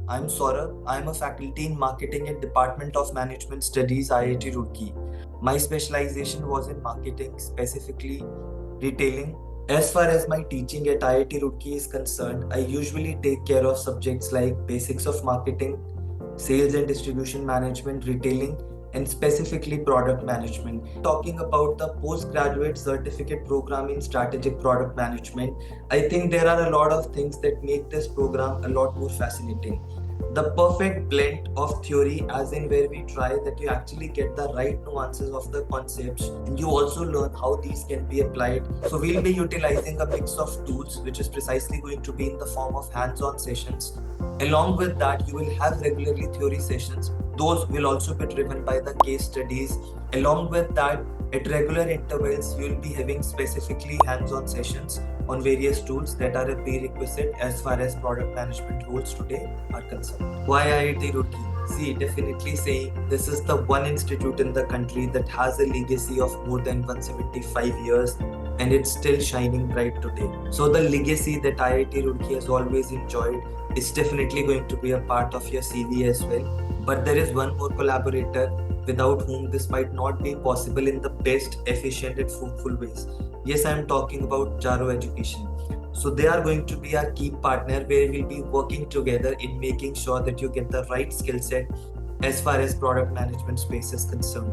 I'm Saurabh. I'm a faculty in Marketing and Department of Management Studies, IIT Roorkee. My specialization was in marketing, specifically retailing. As far as my teaching at IIT Roorkee is concerned, I usually take care of subjects like basics of marketing, sales and distribution management, retailing, and specifically product management. Talking about the postgraduate certificate program in strategic product management, I think there are a lot of things that make this program a lot more fascinating. The perfect blend of theory, as in where we try that you actually get the right nuances of the concepts and you also learn how these can be applied. So we'll be utilizing a mix of tools, which is precisely going to be in the form of hands-on sessions. Along with that, you will have regularly theory sessions. Those will also be driven by the case studies. Along with that, at regular intervals, you will be having specifically hands-on sessions on various tools that are a prerequisite as far as product management roles today are concerned. Why IIT Roorkee? See, definitely saying this is the one institute in the country that has a legacy of more than 175 years and it's still shining bright today. So the legacy that IIT Roorkee has always enjoyed is definitely going to be a part of your CV as well. But there is one more collaborator without whom this might not be possible in the best, efficient, and fruitful ways. Yes, I am talking about Jaro Education. So they are going to be our key partner where we'll be working together in making sure that you get the right skill set as far as product management space is concerned.